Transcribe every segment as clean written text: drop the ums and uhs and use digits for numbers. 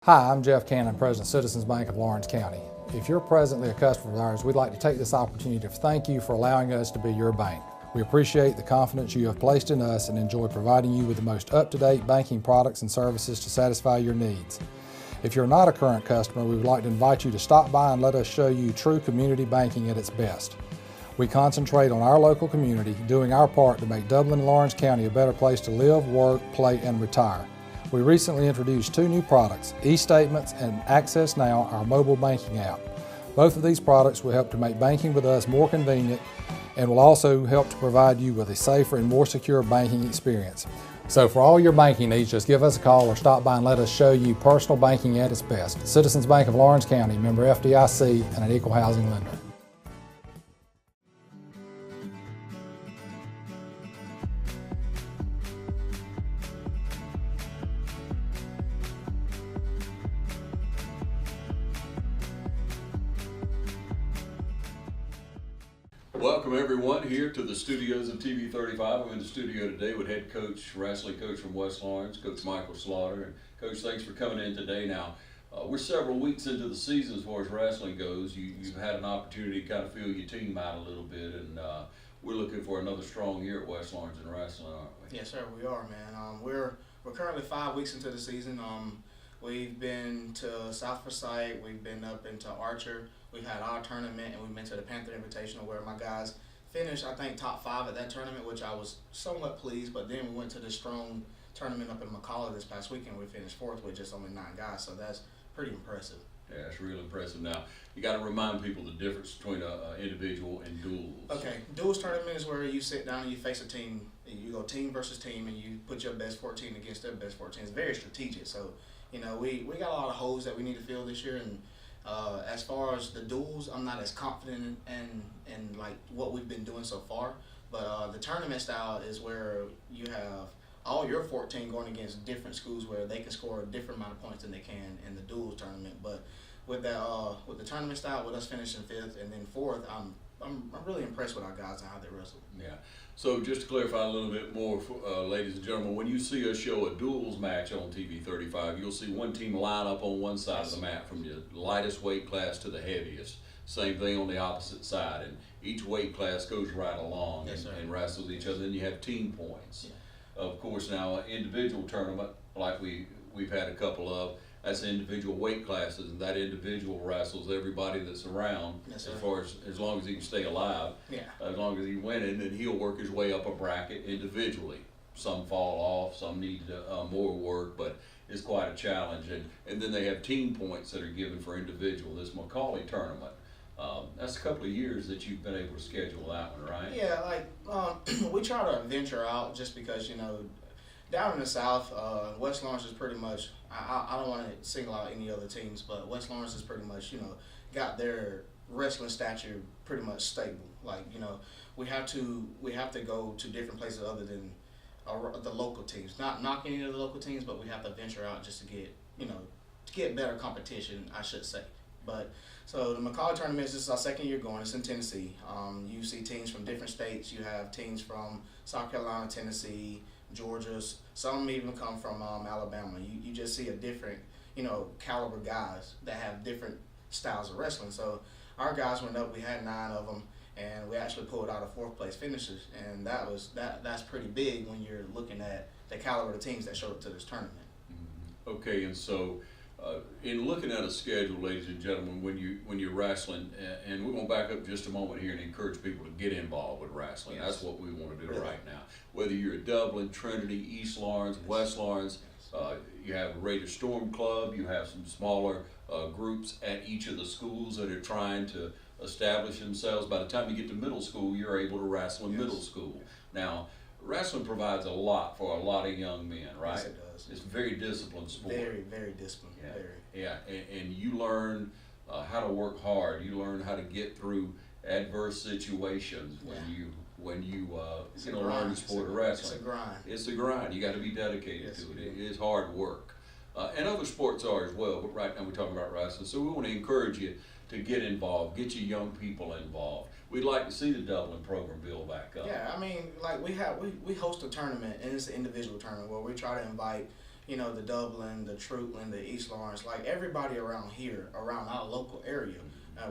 Hi, I'm Jeff Cannon, President of Citizens Bank of Lawrence County. If you're presently a customer of ours, we'd like to take this opportunity to thank you for allowing us to be your bank. We appreciate the confidence you have placed in us and enjoy providing you with the most up-to-date banking products and services to satisfy your needs. If you're not a current customer, we would like to invite you to stop by and let us show you true community banking at its best. We concentrate on our local community, doing our part to make Dublin and Lawrence County a better place to live, work, play, and retire. We recently introduced two new products, eStatements and Access Now, our mobile banking app. Both of these products will help to make banking with us more convenient and will also help to provide you with a safer and more secure banking experience. So for all your banking needs, just give us a call or stop by and let us show you personal banking at its best. Citizens Bank of Lawrence County, member FDIC, and an equal housing lender. Welcome everyone here to the studios of TV 35. I'm in the studio today with head coach, wrestling coach from West Lawrence, Coach Michael Slaughter. And Coach, thanks for coming in today. Now, we're several weeks into the season as far as wrestling goes. You've had an opportunity to kind of feel your team out a little bit, and we're looking for another strong year at West Lawrence in wrestling, aren't we? Yes, sir, we are, man. We're currently 5 weeks into the season. We've been to South Forsyth, we've been up into Archer, we've had our tournament, and we've been to the Panther Invitational where my guys finished, I think, top 5 at that tournament, which I was somewhat pleased, but then we went to the strong tournament up in McCalla this past weekend. We finished 4th with just only 9 guys, so that's pretty impressive. Yeah, it's real impressive. Now, you got to remind people the difference between an individual and duels. Okay, duels tournament is where you sit down and you face a team, and you go team versus team, and you put your best 14 against their best 14. It's very strategic, so you know, we got a lot of holes that we need to fill this year, and as far as the duels, I'm not as confident in like what we've been doing so far. But the tournament style is where you have all your 14 going against different schools where they can score a different amount of points than they can in the duels tournament. But with that, with the tournament style, with us finishing 5th and then 4th, I'm really impressed with our guys and how they wrestle. Yeah. So just to clarify a little bit more, ladies and gentlemen, when you see us show a duels match on TV 35, you'll see one team line up on one side of the mat from the lightest weight class to the heaviest. Same thing on the opposite side, and each weight class goes right along and wrestles each other. Then you have team points. Yeah. Of course, now individual tournament like we've had a couple of. That's individual weight classes, and that individual wrestles everybody that's around as long as he can stay alive. Yeah. As long as he winning, then he'll work his way up a bracket individually. Some fall off, some need more work, but it's quite a challenge. And then they have team points that are given for individual. This Macaulay tournament, that's a couple of years that you've been able to schedule that one, right? Yeah, like we try to venture out just because, you know, down in the South, West Lawrence is pretty much, I don't want to single out any other teams, but West Lawrence is pretty much, you know, got their wrestling stature pretty much stable. Like, you know, we have to go to different places other than the local teams. Not knocking any of the local teams, but we have to venture out just to get, you know, to get better competition, I should say. But so the Macaulay tournament, this is our 2nd year going. It's in Tennessee. You see teams from different states. You have teams from South Carolina, Tennessee, Georgia. Some even come from Alabama. You just see a different, you know, caliber guys that have different styles of wrestling. So our guys went up. We had 9 of them, and we actually pulled out a 4th place finishes. And that's pretty big when you're looking at the caliber of teams that showed up to this tournament. Mm-hmm. Okay, and so in looking at a schedule, ladies and gentlemen, when you're wrestling, and we're going to back up just a moment here and encourage people to get involved with wrestling. Yes. That's what we want to do right now. Whether you're at Dublin, Trinity, East Lawrence, West Lawrence, you have a Raider Storm Club, you have some smaller groups at each of the schools that are trying to establish themselves. By the time you get to middle school, you're able to wrestle in middle school. Now, wrestling provides a lot for a lot of young men, right? Yes, it does. It's a very disciplined sport. Very, very disciplined. Yeah, very. yeah. And you learn how to work hard. You learn how to get through adverse situations when you learn the sport of wrestling. It's a grind. It's a grind. You got to be dedicated to it. It is hard work. And other sports are as well, but right now we're talking about wrestling. So we want to encourage you to get involved, get your young people involved. We'd like to see the Dublin program build back up. Yeah, I mean, like we host a tournament, and it's an individual tournament where we try to invite, you know, the Dublin, the Trutland, the East Lawrence, like everybody around here, around our local area,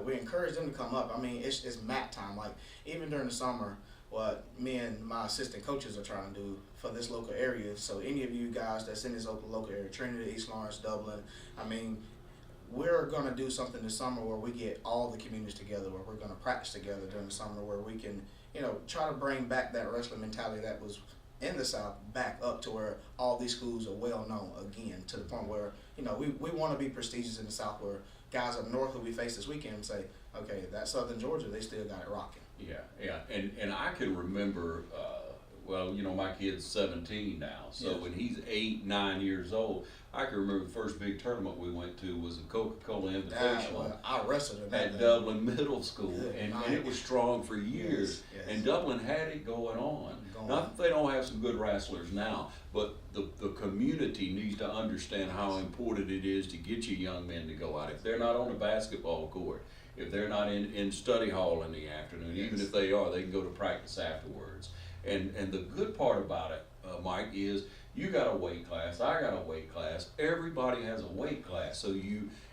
we encourage them to come up. I mean, it's mat time. Like even during the summer, what me and my assistant coaches are trying to do for this local area. So any of you guys that's in this local area, Trinity, East Lawrence, Dublin, I mean, we're going to do something this summer where we get all the communities together, where we're going to practice together during the summer, where we can, you know, try to bring back that wrestling mentality that was in the South back up to where all these schools are well known again, to the point where, you know, we want to be prestigious in the South, where guys up north who we face this weekend say, okay, that Southern Georgia, they still got it rocking. Yeah. And I can remember, well, you know, my kid's 17 now, so when he's 8, 9 years old, I can remember the first big tournament we went to was the Coca-Cola Invitational I wrestled in that at Dublin Middle School, and it was strong for years. Yes. And Dublin had it going on. Not that they don't have some good wrestlers now, but the community needs to understand how important it is to get you young men to go out. If they're not on the basketball court, if they're not in study hall in the afternoon, even if they are, they can go to practice afterwards. And the good part about it, Mike, is you got a weight class, I got a weight class, everybody has a weight class. So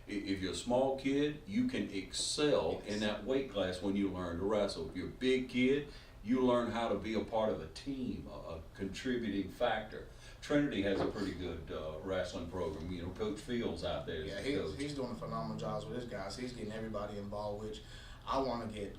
if you're a small kid, you can excel in that weight class when you learn to wrestle. If you're a big kid, you learn how to be a part of a team, a contributing factor. Trinity has a pretty good wrestling program. You know, Coach Fields out there. He's doing a phenomenal job with his guys. He's getting everybody involved, which I want to get.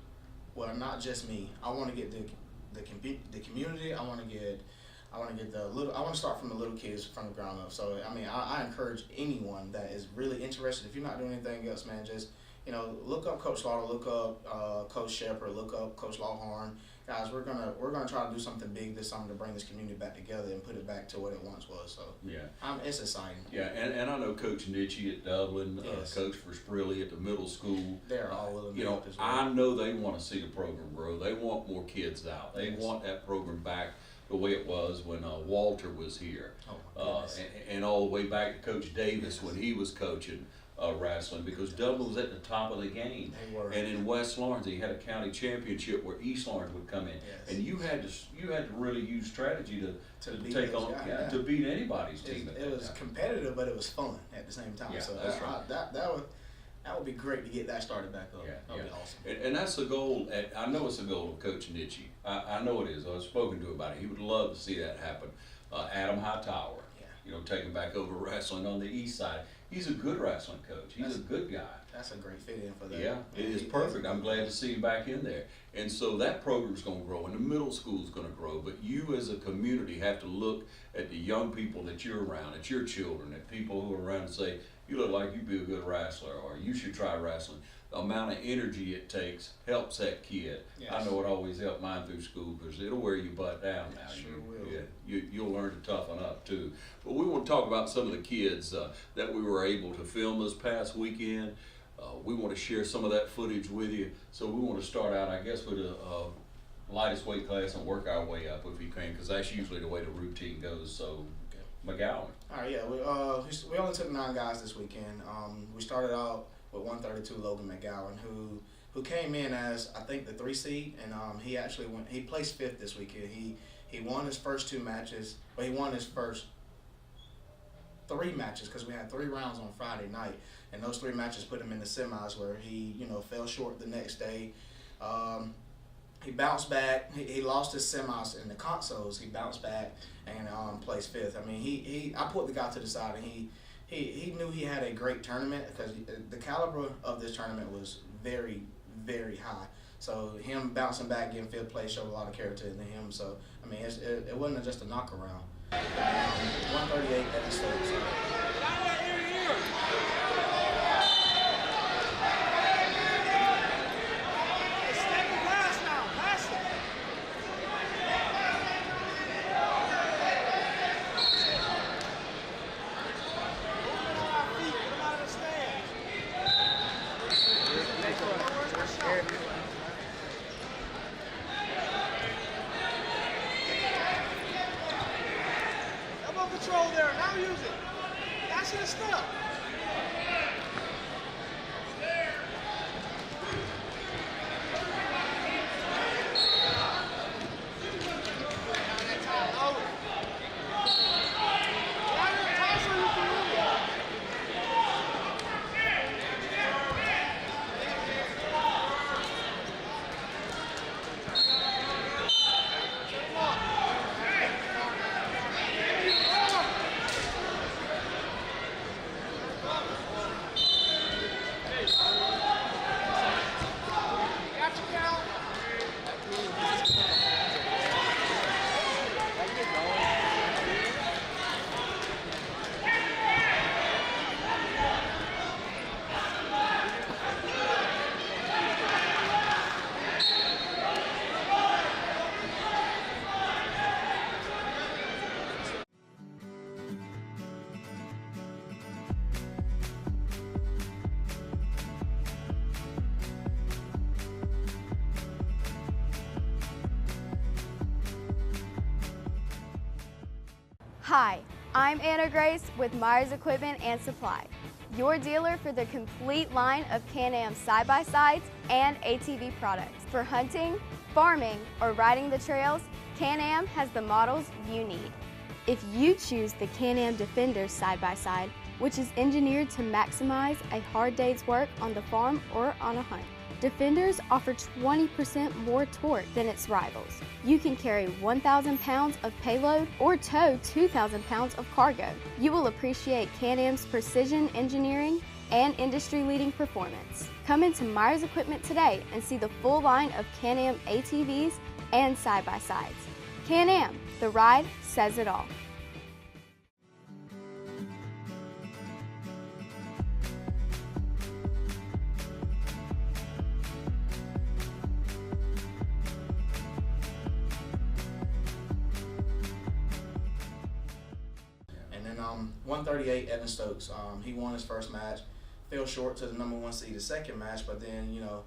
Well, not just me. I want to get the community. I want to get the little. I want to start from the little kids from the ground up. So I mean, I encourage anyone that is really interested. If you're not doing anything else, man, just, you know, look up Coach Slaughter, look up Coach Shepard, look up Coach Lawhorn. Guys, we're gonna try to do something big this summer to bring this community back together and put it back to what it once was. So it's exciting. Yeah, and I know Coach Nitchie at Dublin, Coach Versprilli at the middle school. They're all willing to you know, help as well. I know they want to see the program grow. They want more kids out. They want that program back the way it was when Walter was here, and all the way back to Coach Davis when he was coaching wrestling, because Dublin was at the top of the game. They were. And in West Lawrence, he had a county championship where East Lawrence would come in, and you had to really use strategy to take on to beat anybody's team. It was competitive, but it was fun at the same time. Yeah, so that's right. That would be great to get that started back up. That would be awesome. And that's the goal. I know it's the goal of Coach Nitchie. I know it is. I've spoken to him about it. He would love to see that happen. Adam Hightower, you know, taking back over wrestling on the east side. He's a good wrestling coach. He's a good guy. That's a great fit in for that. Yeah, it is perfect. I'm glad to see him back in there. And so that program's going to grow, and the middle school's going to grow. But you as a community have to look at the young people that you're around, at your children, at people who are around and say, you look like you'd be a good wrestler, or you should try wrestling. The amount of energy it takes helps that kid. Yes. I know it always helped mine through school, because it'll wear your butt down now. Sure will. Yeah, you'll learn to toughen up too. But we want to talk about some of the kids that we were able to film this past weekend. We want to share some of that footage with you. So we want to start out, I guess, with a lightest weight class and work our way up if we can, because that's usually the way the routine goes. So, McGowan. All right, we only took 9 guys this weekend. We started out with 132 Logan McGowan, who came in as, I think, the 3 seed, and he placed 5th this weekend. He won his first 2 matches, but he won his first 3 matches, because we had 3 rounds on Friday night, and those 3 matches put him in the semis, where he, you know, fell short the next day. He bounced back. He lost his semis in the consoles. He bounced back and placed 5th. I mean, I put the guy to the side, and he knew he had a great tournament, because the caliber of this tournament was very, very high. So him bouncing back, getting 5th place showed a lot of character in him. So I mean, it wasn't just a knock around. 138 Edmund Stokes. Hi, I'm Anna Grace with Meyers Equipment and Supply, your dealer for the complete line of Can-Am side-by-sides and ATV products. For hunting, farming, or riding the trails, Can-Am has the models you need. If you choose the Can-Am Defender side-by-side, which is engineered to maximize a hard day's work on the farm or on a hunt, Defenders offer 20% more torque than its rivals. You can carry 1,000 pounds of payload or tow 2,000 pounds of cargo. You will appreciate Can-Am's precision engineering and industry-leading performance. Come into Meyers Equipment today and see the full line of Can-Am ATVs and side-by-sides. Can-Am, the ride says it all. And then 138, Edmund Stokes. He won his first match, fell short to the number 1 seed the second match, but then, you know,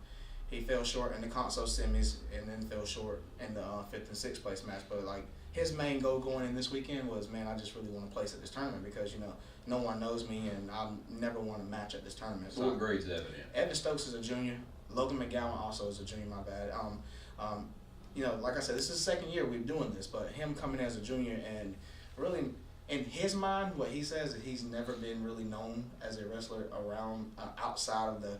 he fell short in the console semis and then fell short in the 5th and 6th place match. But like his main goal going in this weekend was, man, I just really want to place at this tournament because, you know, no one knows me and I've never won a match at this tournament. So what grade's Evan in? Evan Stokes is a junior. Logan McGowan also is a junior, my bad. You know, like I said, this is the 2nd year we're doing this, but him coming as a junior and really, in his mind, what he says is he's never been really known as a wrestler around outside of the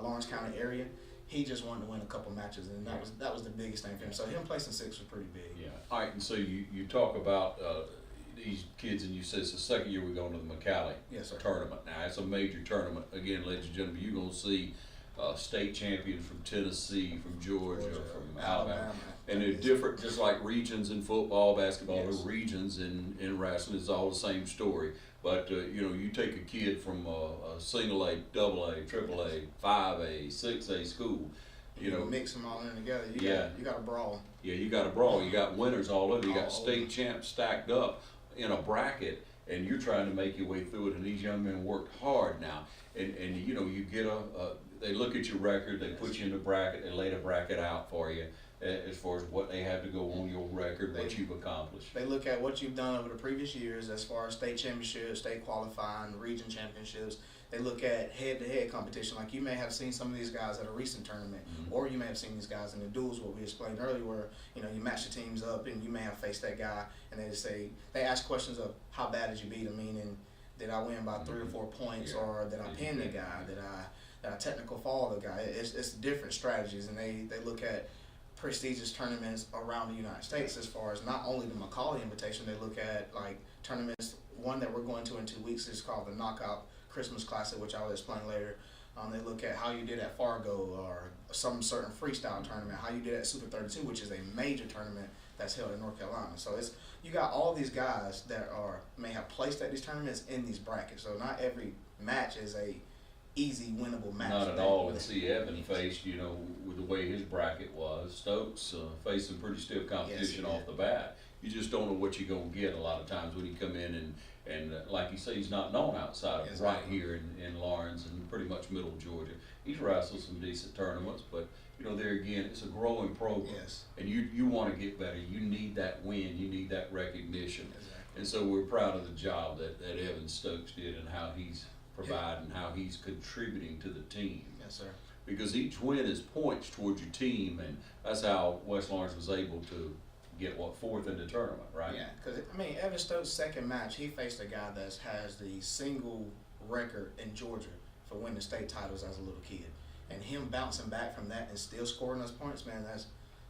Lawrence County area. He just wanted to win a couple matches, and that was the biggest thing for him. So him placing 6th was pretty big. Yeah. All right, and so you talk about these kids, and you said it's the 2nd year we're going to the McCallie tournament. Now, it's a major tournament. Again, ladies and gentlemen, you're going to see state champions from Tennessee, from Georgia, from Alabama. And they're different, just like regions in football, basketball, Yes. they're regions in wrestling. It's all the same story. But, you know, you take a kid from a single A, double A, triple A, 5A, 6A school, you know. Mix them all in together. You got a brawl. Yeah, you got a brawl. You got winners all over. You got All state over. champs stacked up in a bracket, and you're trying to make your way through it. And these young men worked hard now. And you know, you get they look at your record, they put you in the bracket, they lay the bracket out for you as far as what they have to go on your record, what you've accomplished. They look at what you've done over the previous years as far as state championships, state qualifying, region championships. They look at head-to-head competition. Like you may have seen some of these guys at a recent tournament, or you may have seen these guys in the duels, what we explained earlier, where you know you match the teams up and you may have faced that guy, and they ask questions of how bad did you beat him, meaning did I win by 3 or 4 points, or did I pin the guy, did I technical fall the guy? It's different strategies, and they look at prestigious tournaments around the United States as far as not only the McCallie Invitation. They look at like tournaments. One that we're going to in 2 weeks is called the Knockout Christmas Classic, which I'll explain later. They look at how you did at Fargo or some certain freestyle tournament, how you did at Super 32, which is a major tournament that's held in North Carolina. So you got all these guys that may have placed at these tournaments in these brackets. So not every match is a easy winnable match. Not at all. And see, Evan faced, you know, with the way his bracket was, Stokes faced some pretty stiff competition off the bat. You just don't know what you're going to get a lot of times when you come in and like you say, he's not known outside of right here in Lawrence and pretty much middle Georgia. He's wrestled some decent tournaments, but you know, there again, it's a growing program. Yes. And you want to get better. You need that win. You need that recognition. Exactly. And so we're proud of the job that Evan Stokes did and how he's providing, how he's contributing to the team. Yes, sir. Because each win is points towards your team, and that's how West Lawrence was able to get, 4th in the tournament, right? Yeah, because, I mean, Evan Stokes' second match, he faced a guy that has the single record in Georgia for winning state titles as a little kid. And him bouncing back from that and still scoring those points, man,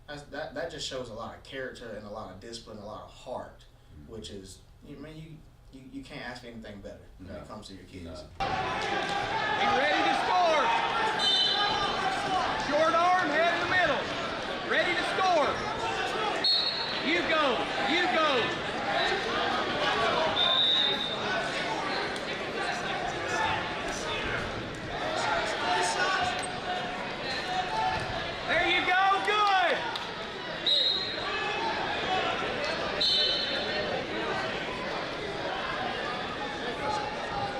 that just shows a lot of character and a lot of discipline, a lot of heart, which is, you can't ask for anything better when it comes to your kids. Be ready to score. Short arm, head in the middle. Ready to score. You go. You go. There you go. Good.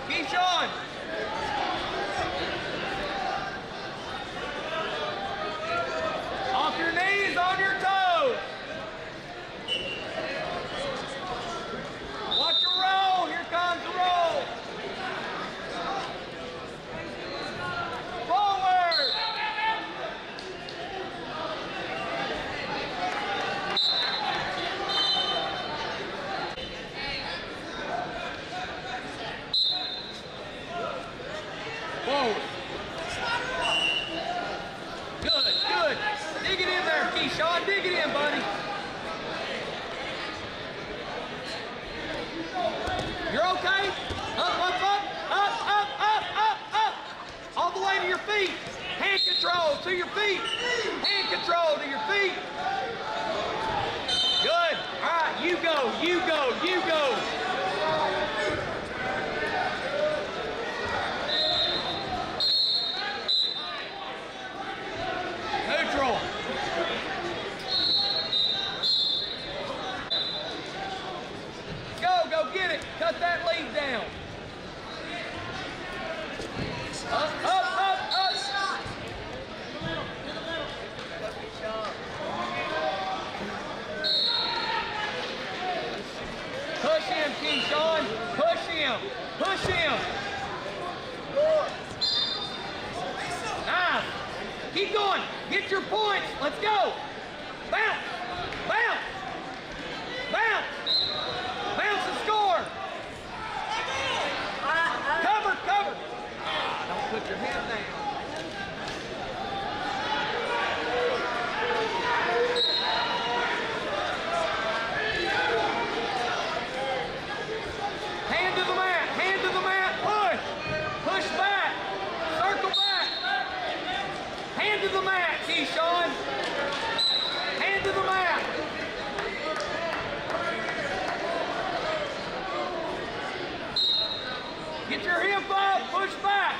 Keep on. Forward. Good, good. Dig it in there, Keyshawn. Dig it in, buddy. You're okay? Up, up, up, up, up, up, up, up. All the way to your feet. Hand control to your feet. Hand control to your feet. Good. All right, you go, you go, you go. Neutral. Go get it. Cut that lead down. Up, up, up, up. Push him, Keyshawn. Push him. Push him. Nice. Keep going. Get your points. Let's go. Bounce. Bounce. Bounce. Bounce and score. Cover, cover. Don't put your head down. Hand to the mat, push. Push back. Circle back. Hand to the mat, Keyshawn. Hand to the mat. Get your hip up, push back.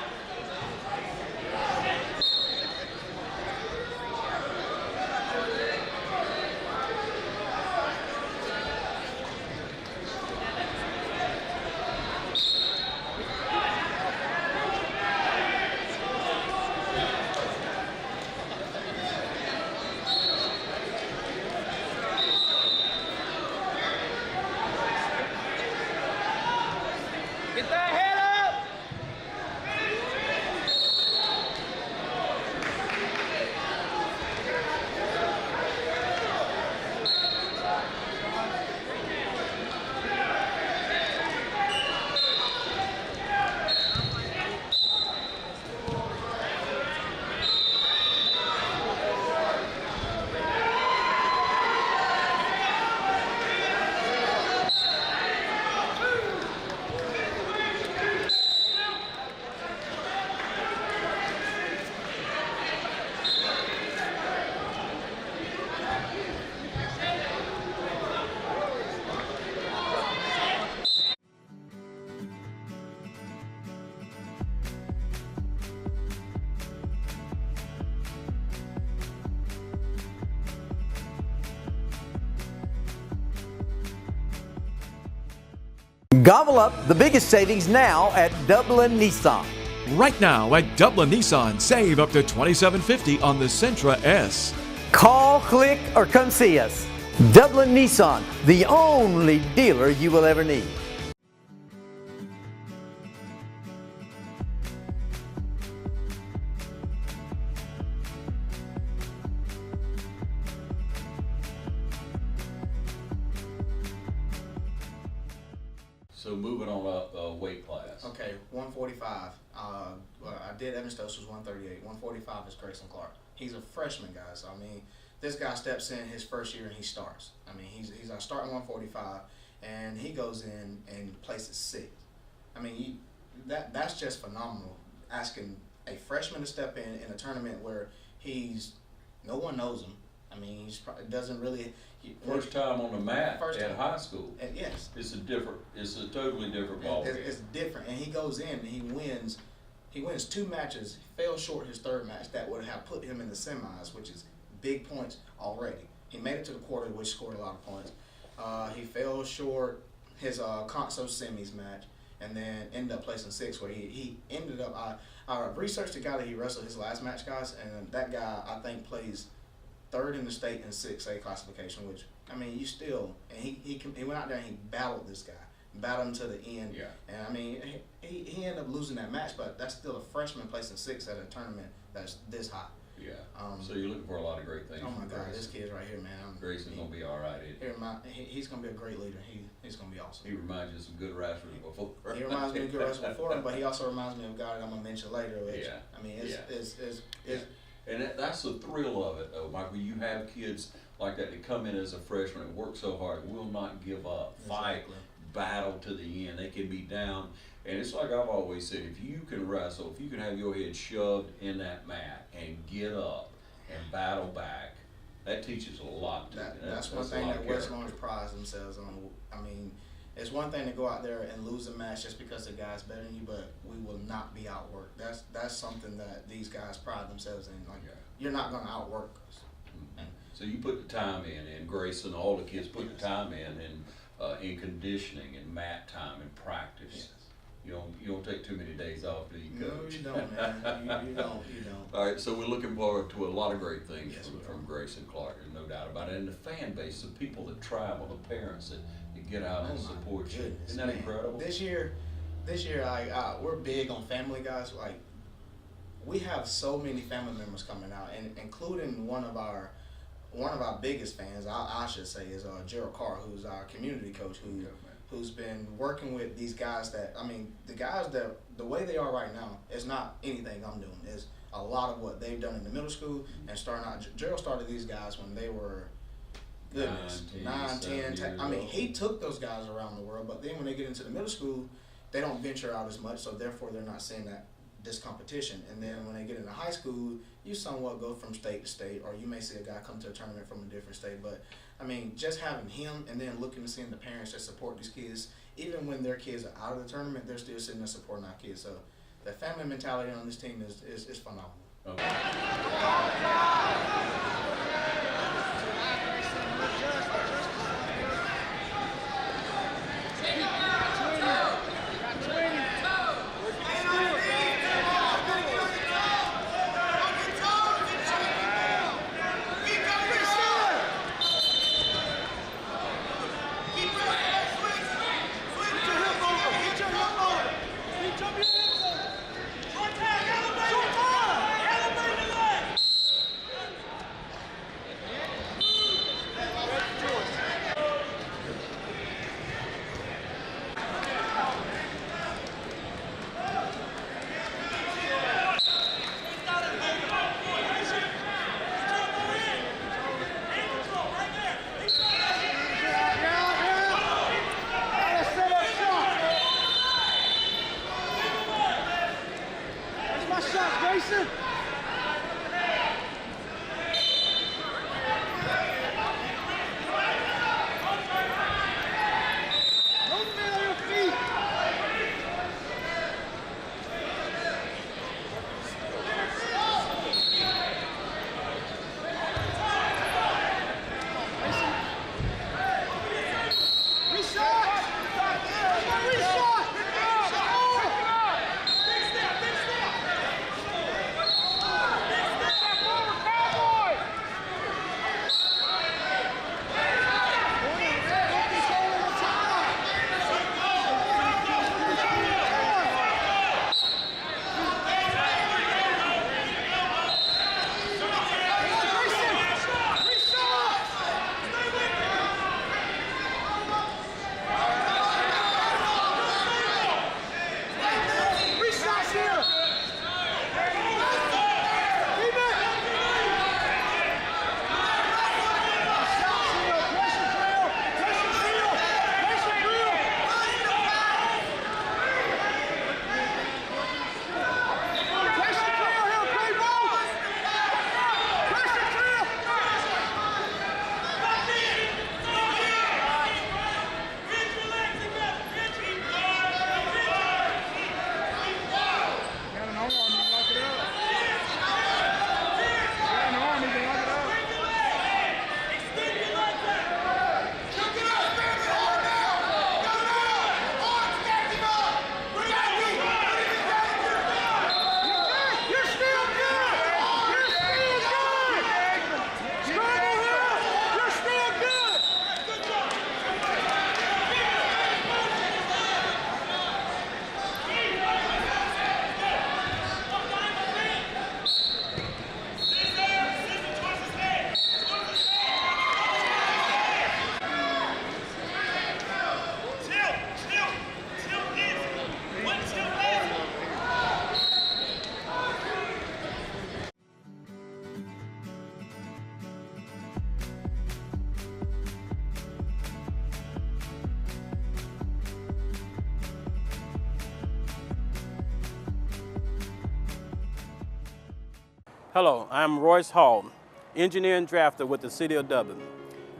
Get that head up. Gobble up the biggest savings now at Dublin Nissan. Right now at Dublin Nissan, save up to $2,750 on the Sentra S. Call, click, or come see us. Dublin Nissan, the only dealer you will ever need. So moving on up weight class. Okay, 145. Well, I did Edmund Stokes was 138. 145 is Grayson Clark. He's a freshman, guys. So, I mean, this guy steps in his first year and he starts. I mean, he's our starting 145, and he goes in and places 6th. I mean, that's just phenomenal. Asking a freshman to step in a tournament where no one knows him. I mean, doesn't really. First time on the mat at high school. And yes. It's a totally different ball game. It's different, and he goes in and he wins. He wins 2 matches. He fell short his 3rd match. That would have put him in the semis, which is big points already. He made it to the quarter, which scored a lot of points. He fell short his Conso semis match, and then ended up placing 6th, where he ended up. I researched the guy that he wrestled his last match, guys, and that guy I think plays 3rd in the state in 6A classification, which, I mean, you still, and he went out there and he battled this guy, battled him to the end. Yeah. And I mean, he ended up losing that match, but that's still a freshman placing 6th at a tournament that's this high. Yeah. So you're looking for a lot of great things. Oh my from God, Grayson. this kid right here, man. Grayson's gonna be all right. He's gonna be a great leader. He's gonna be awesome. He reminds you of some good wrestlers before. He reminds me of good wrestlers before him, but he also reminds me of a guy that I'm gonna mention later. Which, Yeah. I mean, it's And that's the thrill of it, though, Michael. You have kids like that come in as a freshman and work so hard, will not give up, fight, Exactly. battle to the end. They can be down. And it's like I've always said, if you can wrestle, if you can have your head shoved in that mat and get up and battle back, that teaches a lot to you. That's one thing that West Lawrence prides themselves on. I mean, it's one thing to go out there and lose a match just because the guy's better than you, but we will not be outworked. That's something that these guys pride themselves in. Like, you're not going to outwork us. Mm-hmm. So you put the time in, and Grayson, all the kids put the time in conditioning and mat time and practice. Yes. You don't take too many days off, do you, Coach? No, you don't, man. You don't. All right, so we're looking forward to a lot of great things Yes, from Grayson Clark, there's no doubt about it. And the fan base, the people that travel, the parents that get out and support you. Goodness, Isn't that man. incredible? This year, we're big on family, guys. Like, we have so many family members coming out, and including one of our biggest fans, I should say, is Gerald Carr, who's our community coach, who's been working with these guys that, I mean, the guys that, the way they are right now is not anything I'm doing. It's a lot of what they've done in the middle school and starting out. Gerald started these guys when they were, goodness, 9, 10. I mean, he took those guys around the world, but then when they get into the middle school, they don't venture out as much, so therefore they're not seeing this competition. And then when they get into high school, you somewhat go from state to state, or you may see a guy come to a tournament from a different state. But I mean, just having him and then looking and seeing the parents that support these kids, even when their kids are out of the tournament, they're still sitting there supporting our kids. So the family mentality on this team is phenomenal. Okay. Grayson! Hello, I'm Royce Hall, engineer and drafter with the City of Dublin.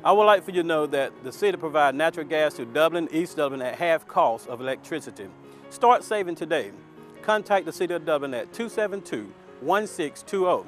I would like for you to know that the city provides natural gas to Dublin, East Dublin at half cost of electricity. Start saving today. Contact the City of Dublin at 272-1620.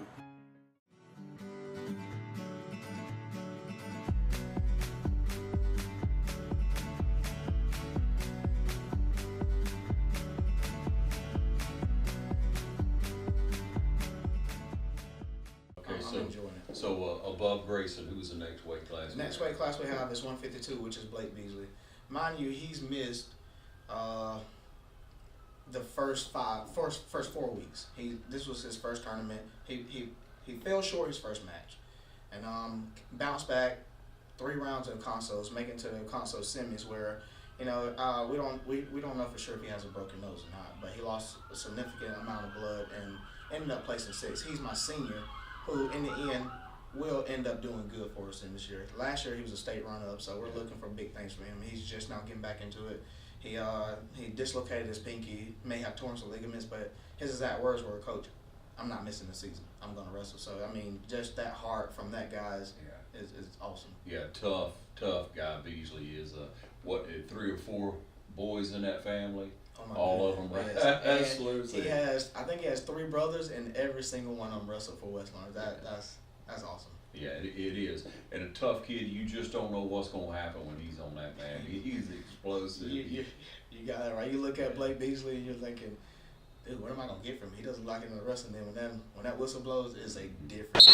I'm enjoying it. So above Grayson, who's the next weight class? Next weight class we have is 152, which is Blake Beasley. Mind you, he's missed the first 4 weeks. This was his first tournament. He fell short his first match, and bounced back 3 rounds of consoles, making to the console semis where, we don't know for sure if he has a broken nose or not, but he lost a significant amount of blood and ended up placing 6th. He's my senior, who in the end will end up doing good for us in this year. Last year he was a state runner-up, so we're looking for big things for him. He's just now getting back into it. He dislocated his pinky, may have torn some ligaments, but his exact words were, "Coach, I'm not missing the season. I'm going to wrestle." So, I mean, just that heart from that guy is awesome. Yeah, tough guy. Beasley is, 3 or 4 boys in that family? Oh all of them, right? Yes. I think he has 3 brothers, and every single one of them wrestled for West Lawrence. That's awesome. Yeah, it is. And a tough kid, you just don't know what's going to happen when he's on that mat. He's explosive. You got it right. You look at Blake Beasley and you're thinking, dude, what am I going to get from him? He doesn't like it in the wrestling. Then when that whistle blows, it's a different.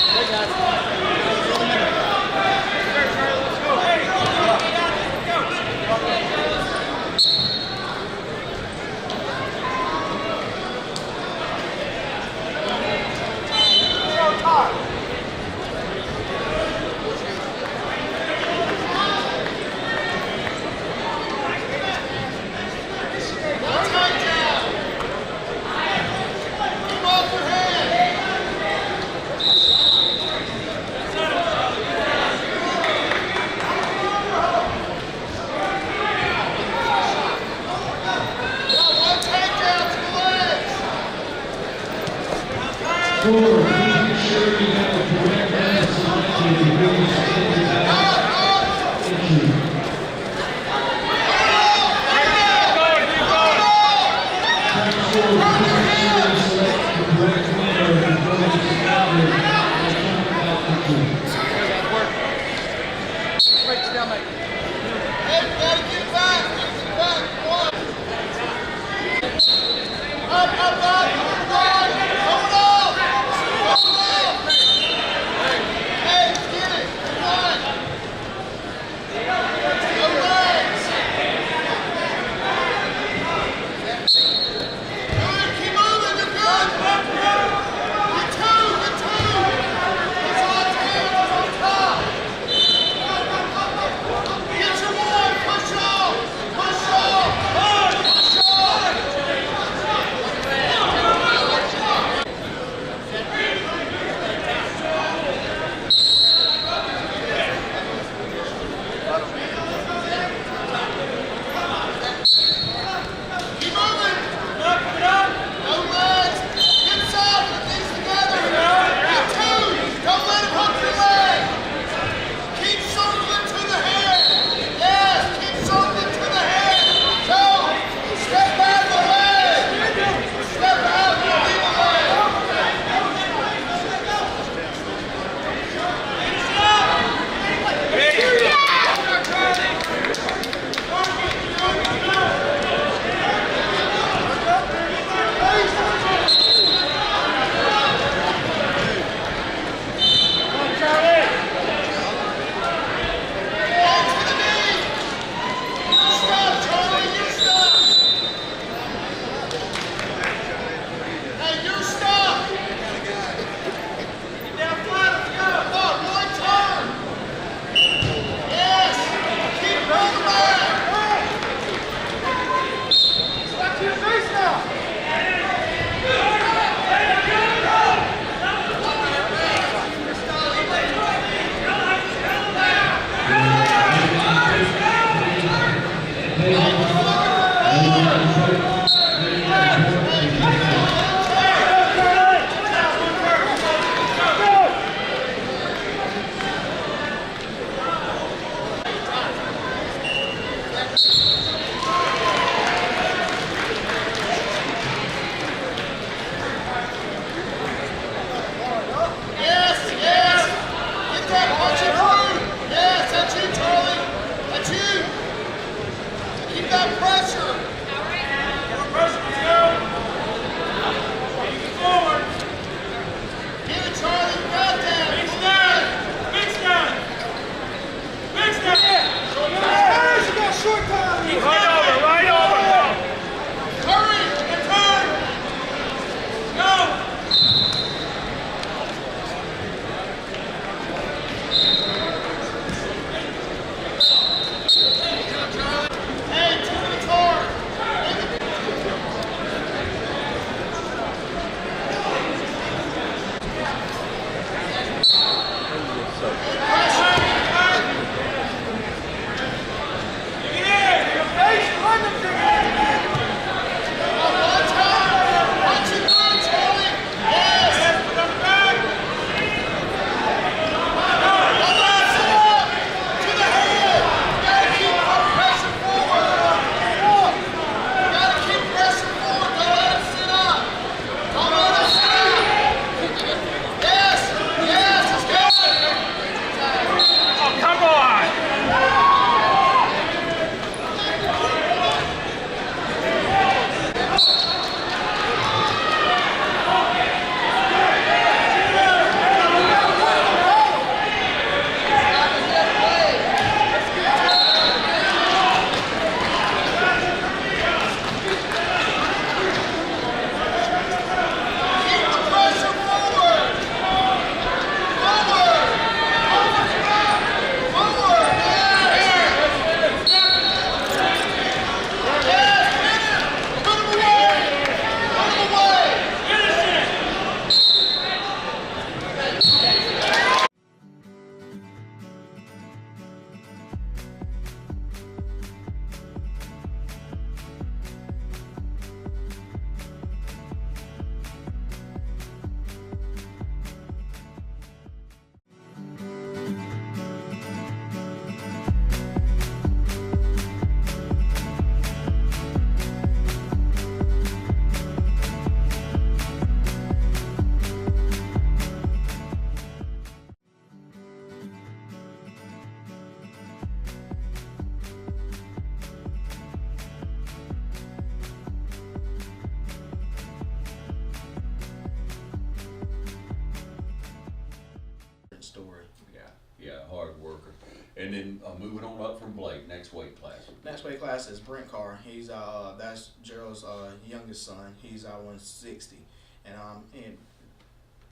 And then moving on up from Blake, next weight class. Next weight class is Brent Carr. He's that's Gerald's youngest son. He's 160, and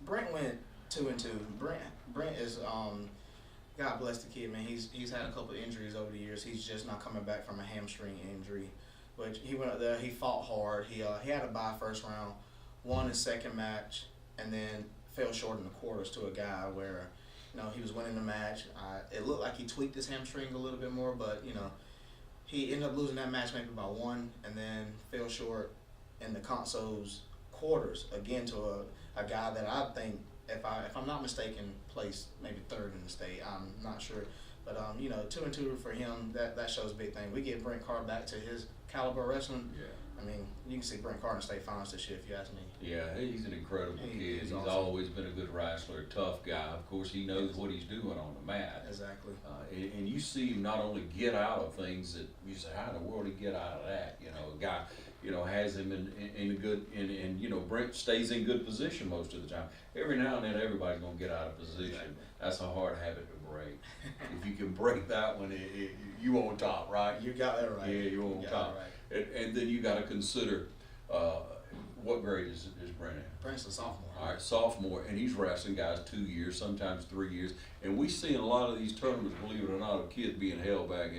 Brent went 2-2. Brent is God bless the kid, man. He's had a couple of injuries over the years. He's just not coming back from a hamstring injury, which he went up there. He fought hard. He had a bye first round, won his second match, and then fell short in the quarters to a guy where, you know, he was winning the match. It looked like he tweaked his hamstring a little bit more, but, you know, he ended up losing that match maybe by 1, and then fell short in the consoles quarters again to a guy that I think, if I'm not mistaken, placed maybe 3rd in the state. I'm not sure, but you know, 2-2 for him. That shows a big thing. We get Brent Carr back to his caliber wrestling. Yeah. I mean, you can see Brent Carr in the state finals this year, if you ask me. Yeah, he's an incredible kid. He's awesome. always been a good wrestler, tough guy. Of course, he knows what he's doing on the mat. Exactly. And you see him not only get out of things that you say, how in the world did he get out of that? You know, a guy, you know, has him in a good, and you know, Brent stays in good position most of the time. Every now and then, everybody's gonna get out of position. Exactly. That's a hard habit to break. If you can break that one, you on top, right? You got that right. Yeah, you're on top. Right. And then you got to consider what grade is Brent in? Brent's a sophomore. All right, sophomore, and he's wrestling guys 2 years, sometimes 3 years, and we see in a lot of these tournaments, believe it or not, of kids being held back.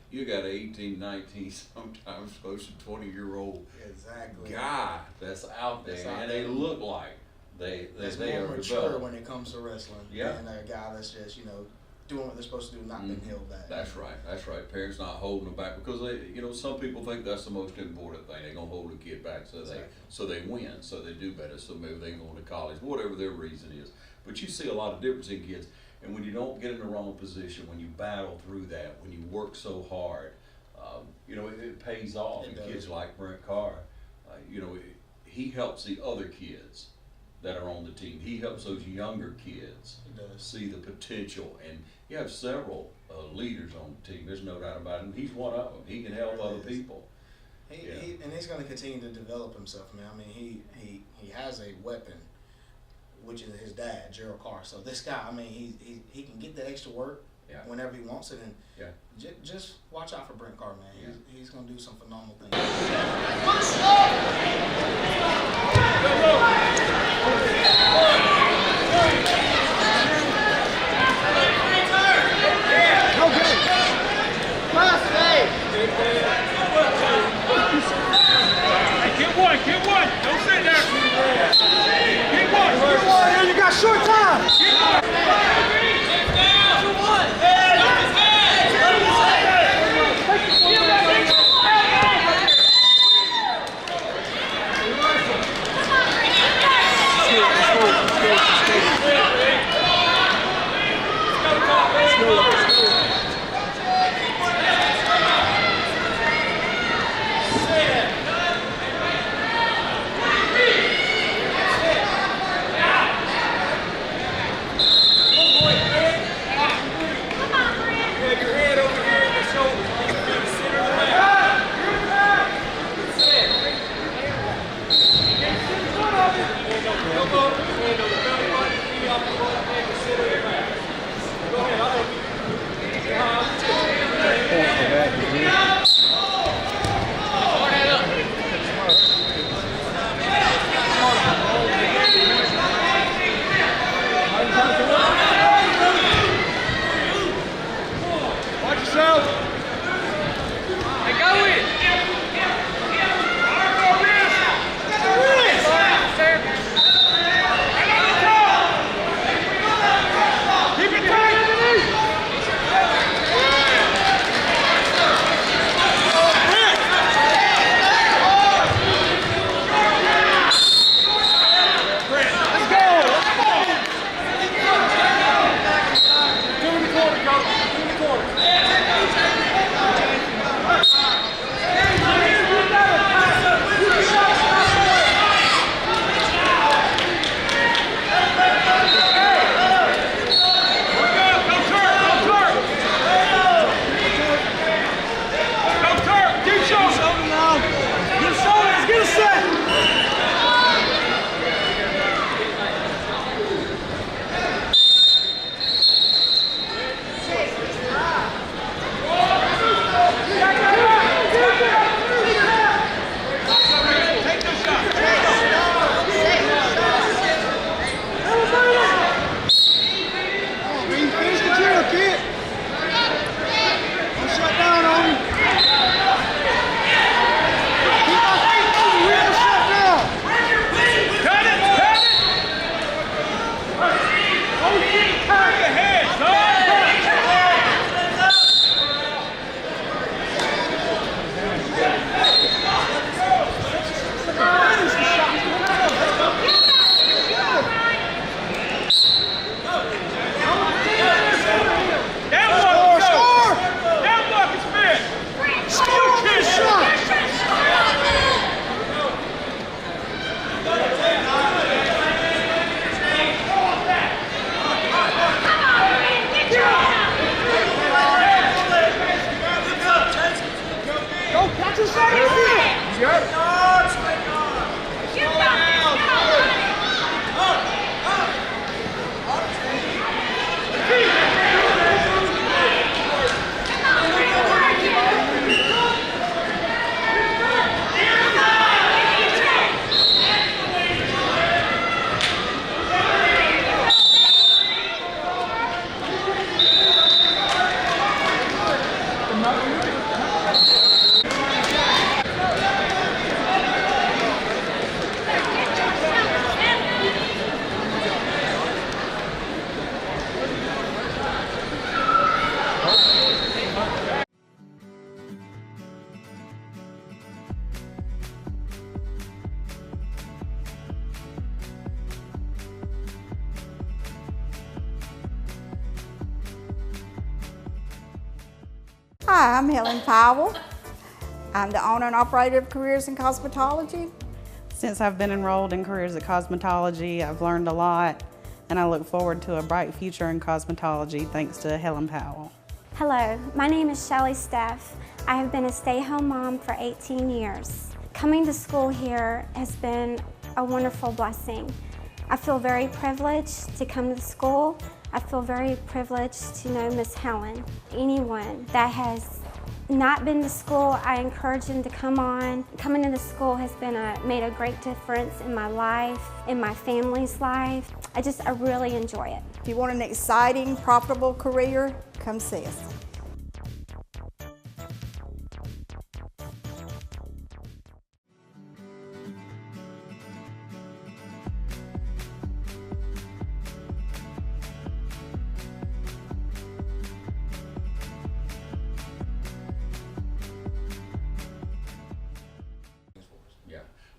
You got an 18, 19, sometimes close to 20-year-old Exactly. guy that's out there, and they look like they more are mature developed. when it comes to wrestling. Yeah. And a guy that's just, you know, doing what they're supposed to do, not being held back. That's right. Parents not holding them back because they, you know, some people think that's the most important thing. They're gonna hold a kid back so they win, so they do better, so maybe they go to college, whatever their reason is. But you see a lot of difference in kids, and when you don't get in the wrong position, when you battle through that, when you work so hard, you know, it pays off. It And does. kids like Brent Carr, you know, he helps the other kids that are on the team. He helps those younger kids He does. see the potential, and you have several leaders on the team. There's no doubt about it. And he's one of them. He can help Really other is. people. And he's going to continue to develop himself, man. I mean, he has a weapon, which is his dad, Gerald Carr. So this guy, I mean, he can get that extra work whenever he wants it, and just watch out for Brent Carr, man. He's going to do some phenomenal things. Get one. Don't sit there. Get one. You got short time. Hi, I'm Helen Powell. I'm the owner and operator of Careers in Cosmetology. Since I've been enrolled in Careers at Cosmetology, I've learned a lot, and I look forward to a bright future in cosmetology thanks to Helen Powell. Hello, my name is Shelly Steff. I have been a stay-at-home mom for 18 years. Coming to school here has been a wonderful blessing. I feel very privileged to come to school. I feel very privileged to know Miss Helen. Anyone that has not been to school, I encourage them to come on. Coming into school has made a great difference in my life, in my family's life. I really enjoy it. If you want an exciting, profitable career, come see us.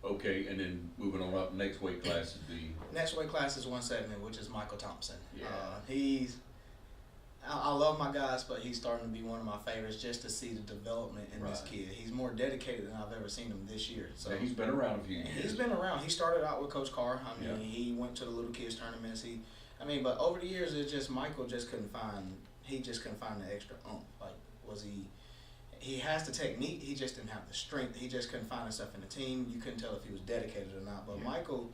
Okay, and then moving on up, next weight class would be? Next weight class is 170, which is Michael Thompson. Yeah. I love my guys, but he's starting to be one of my favorites just to see the development in this kid. He's more dedicated than I've ever seen him this year. So he's been around a few years. He's been around. He started out with Coach Carr. He went to the little kids tournaments. But over the years, it's just Michael just couldn't find. He just couldn't find the extra oomph. He has the technique, he just didn't have the strength. He just couldn't find himself in the team. You couldn't tell if he was dedicated or not. But Michael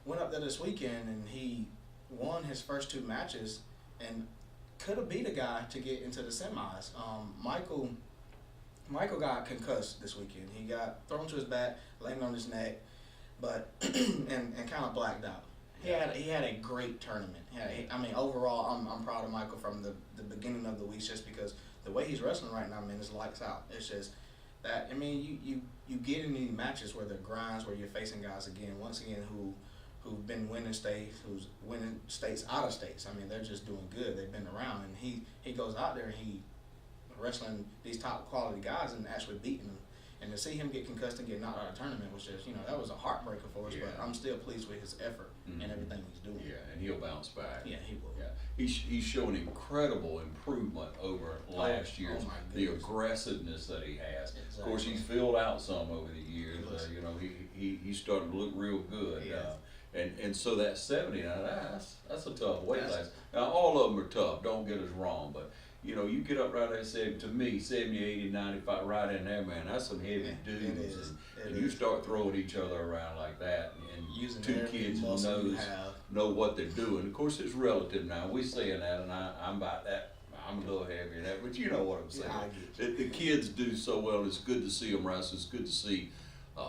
went up there this weekend and he won his first 2 matches and could have beat a guy to get into the semis. Michael got concussed this weekend. He got thrown to his back, landed on his neck, but and kind of blacked out. He had a great tournament. Overall, I'm proud of Michael from the beginning of the week just because the way he's wrestling right now, man, is lights out. It's just that, you get in these matches where they're grinds, where you're facing guys once again, who've been winning states, who's winning states out of states. They're just doing good. They've been around, and he goes out there and he wrestling these top quality guys and actually beating them. And to see him get concussed and get knocked out of the tournament was just, that was a heartbreaker for us. But I'm still pleased with his effort and everything he's doing. Yeah, and he'll bounce back. Yeah, he will. Yeah, he's shown incredible improvement over last year's. The aggressiveness that he has. Exactly. Of course, he's filled out some over the years. He's starting to look real good. Yeah. And so that 70, now that's a tough weight class. Now all of them are tough. Don't get us wrong, but. You get up right there, to me, 70, 80, 95, right in there, man, that's some heavy dudes. And you start throwing each other around like that, and using 2 kids who know what they're doing. Of course, it's relative now. We're saying that, and I'm about that. I'm a little heavier than that, but you know what I'm saying. Yeah, the kids do so well. It's good to see them wrestle. It's good to see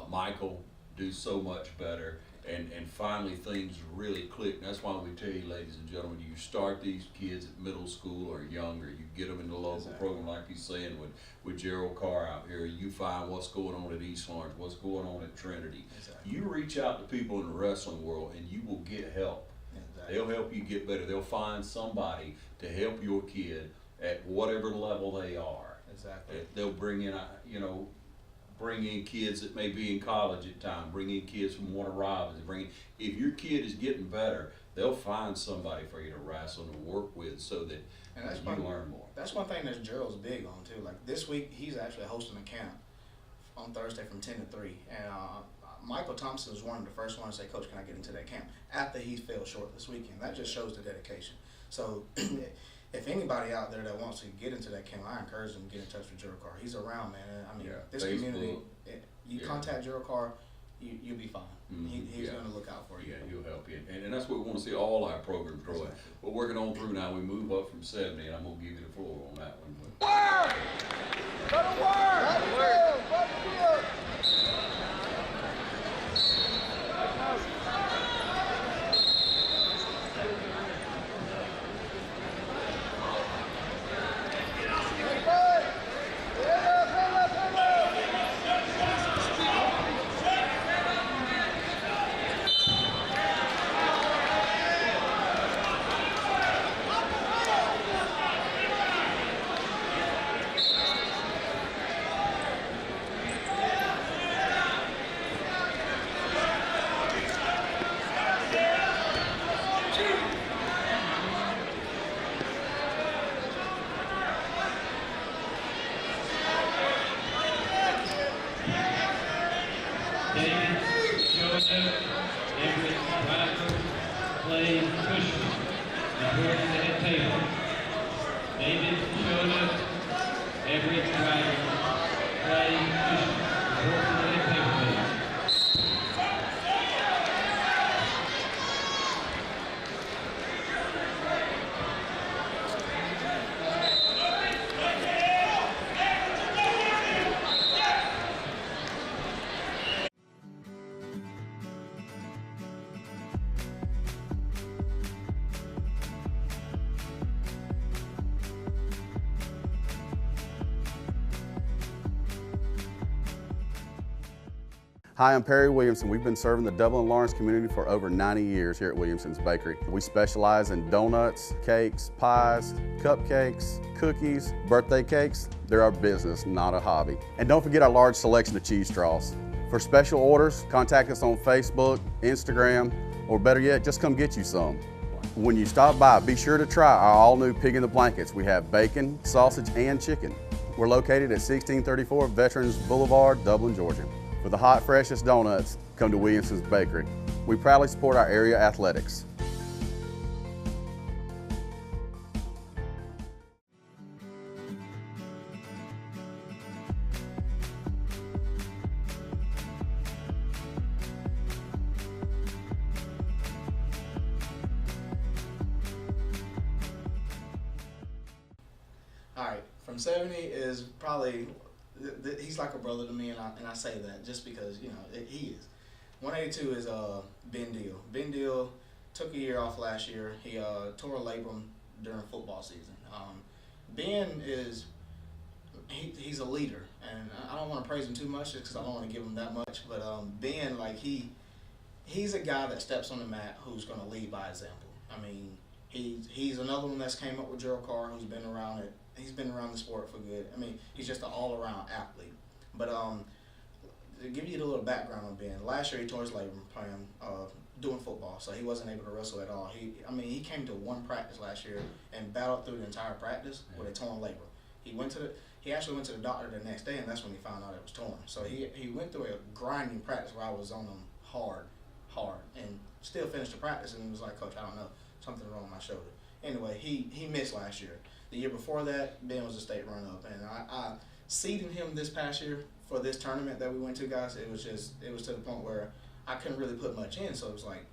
Michael do so much better. And finally things really click. And that's why we tell you, ladies and gentlemen, you start these kids at middle school or younger, you get them in the local program like you're saying with Gerald Carr out here, you find what's going on at East Lawrence, what's going on at Trinity. Exactly. You reach out to people in the wrestling world and you will get help. Exactly. They'll help you get better. They'll find somebody to help your kid at whatever level they are. Exactly. They'll bring in, bring in kids that may be in college at time, bring in kids from Warner Robins, if your kid is getting better, they'll find somebody for you to wrestle and work with so that you learn more. That's one thing that Gerald's big on too. Like this week, he's actually hosting a camp on Thursday from 10 to 3. And Michael Thompson was one of the first ones to say, Coach, can I get into that camp? After he fell short this weekend. That just shows the dedication. So if anybody out there that wants to get into that camp, I encourage them to get in touch with Gerald Carr. He's around, man. This Facebook, community, you contact Gerald Carr, you'll be fine. He's going to look out for you. Yeah, he'll help you. And that's what we want to see all our programs grow. Exactly. We're working on through now. We move up from 70, and I'm going to give you the floor on that one. Work! Go to work! Go to field! Clay Cushman, report to the head table. David Shona, Everett Driver, Clay Cushman, report to the head table, please. Hi, I'm Perry Williamson. We've been serving the Dublin Lawrence community for over 90 years here at Williamson's Bakery. We specialize in donuts, cakes, pies, cupcakes, cookies, birthday cakes. They're our business, not a hobby. And don't forget our large selection of cheese straws. For special orders, contact us on Facebook, Instagram, or better yet, just come get you some. When you stop by, be sure to try our all-new Pig in the Blankets. We have bacon, sausage, and chicken. We're located at 1634 Veterans Boulevard, Dublin, Georgia. For the hot, freshest donuts, come to Williamson's Bakery. We proudly support our area athletics. All right, from 70 is probably, he's like a brother to me, and I say that just because, you know, he is. 182 is Ben Deal. Ben Deal took a year off last year. He tore a labrum during football season. Ben is, he's a leader, and I don't want to praise him too much because I don't want to give him that much, but Ben, like, he's a guy that steps on the mat who's going to lead by example. I mean, he's another one that's came up with Gerald Carr, who's been around it. He's been around the sport for good. I mean, he's just an all-around athlete. But to give you a little background on Ben, last year he tore his labrum playing, doing football, so he wasn't able to wrestle at all. He came to one practice last year and battled through the entire practice with a torn labrum. He actually went to the doctor the next day, and that's when he found out it was torn. So he went through a grinding practice where I was on him hard, and still finished the practice and was like, Coach, I don't know, something wrong with my shoulder. Anyway, he missed last year. The year before that, Ben was a state run-up, and I seeded him this past year for this tournament that we went to, guys. It was to the point where I couldn't really put much in, so it was like,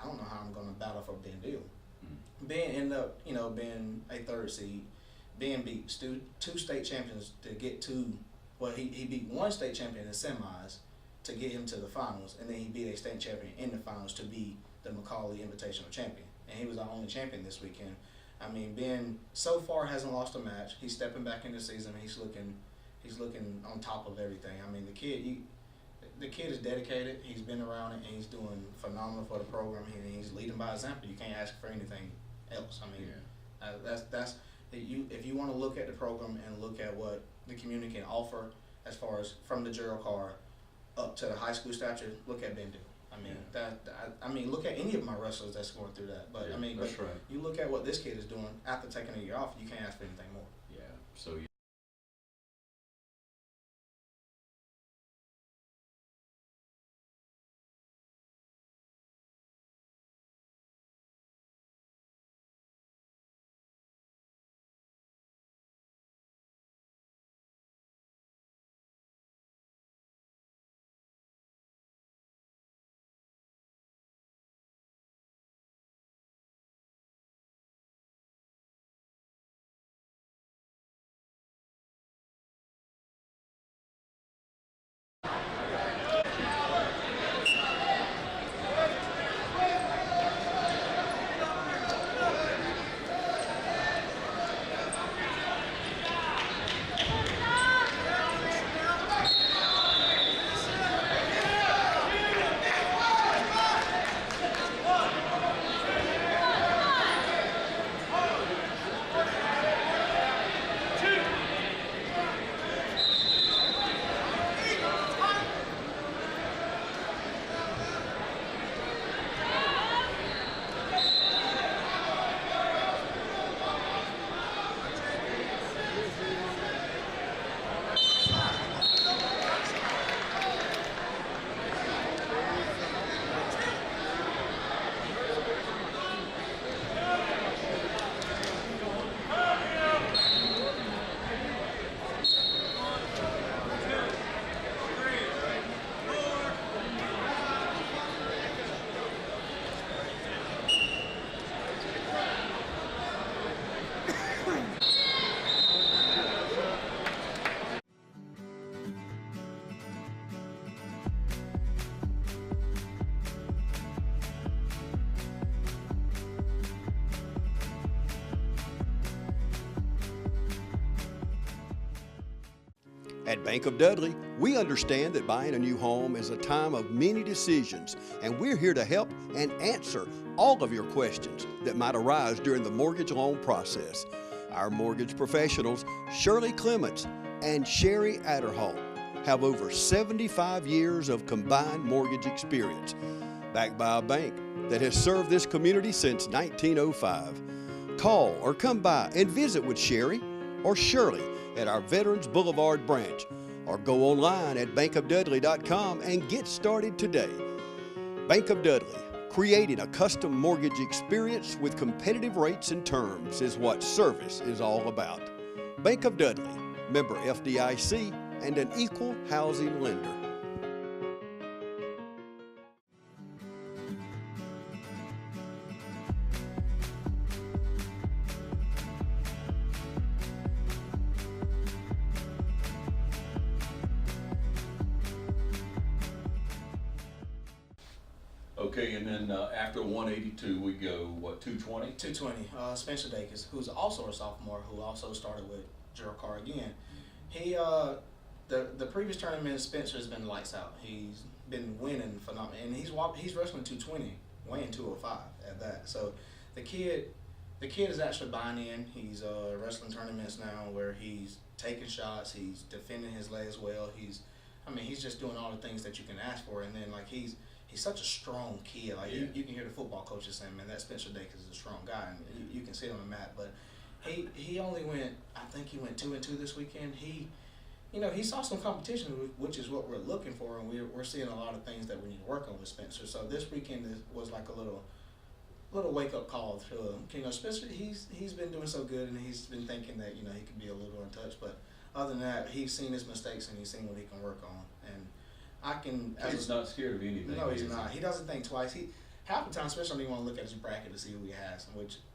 I don't know how I'm going to battle for Ben Deal. Ben ended up, being a third seed. Ben beat two state champions to get to, well, he beat one state champion in semis to get him to the finals, and then he beat a state champion in the finals to be the McCauley Invitational champion, and he was our only champion this weekend. I mean, Ben so far hasn't lost a match. He's stepping back in the season. He's looking on top of everything. I mean, the kid is dedicated. He's been around it, and he's doing phenomenal for the program. He's leading by example. You can't ask for anything else. I mean, that's if you want to look at the program and look at what the community can offer as far as from the Gerald Carr up to the high school stature, look at Ben Deal. I mean, look at any of my wrestlers that's going through that. But that's right. You look at what this kid is doing after taking a year off. You can't ask for anything more. Yeah. So. At Bank of Dudley, we understand that buying a new home is a time of many decisions, and we're here to help and answer all of your questions that might arise during the mortgage loan process. Our mortgage professionals, Shirley Clements and Sherry Adderhall, have over 75 years of combined mortgage experience, backed by a bank that has served this community since 1905. Call or come by and visit with Sherry or Shirley at our Veterans Boulevard branch, or go online at bankofdudley.com and get started today. Bank of Dudley, creating a custom mortgage experience with competitive rates and terms is what service is all about. Bank of Dudley, member FDIC, and an equal housing lender. Okay, and then after 182, we go, what, 220? 220. Spencer Dacus, who's also a sophomore, who also started with Gerald Carr again. He, the previous tournament, Spencer has been lights out. He's been winning phenomenal, and he's wrestling 220, weighing 205 at that. So the kid is actually buying in. He's wrestling tournaments now where he's taking shots, he's defending his legs well. He's just doing all the things that you can ask for, and then like he's such a strong kid. Like you can hear the football coaches saying, "Man, that Spencer Dacus is a strong guy," and you can see it on the mat. But he only went, I think he went 2-2 this weekend. He saw some competition, which is what we're looking for, and we're seeing a lot of things that we need to work on with Spencer. So this weekend was like a little wake up call to him. Spencer, he's been doing so good, and he's been thinking that he could be a little untouched. But other than that, he's seen his mistakes and he's seen what he can work on. And He's not scared of anything. No, he's not. He doesn't think twice. Half the time, especially, don't even want to look at his bracket to see who he has,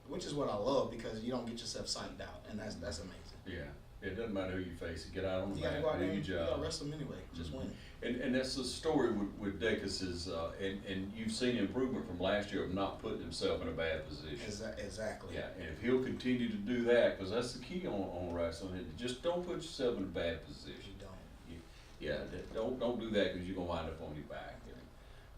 which is what I love, because you don't get yourself psyched out, and that's amazing. Yeah, it doesn't matter who you face. Get out on the mat, do your job. You got to wrestle him anyway. Just win. And that's the story with Dacus is, and you've seen improvement from last year of not putting himself in a bad position. Exactly. Yeah, and if he'll continue to do that, because that's the key on wrestling, just don't put yourself in a bad position. Yeah, don't do that, because you're going to wind up on your back.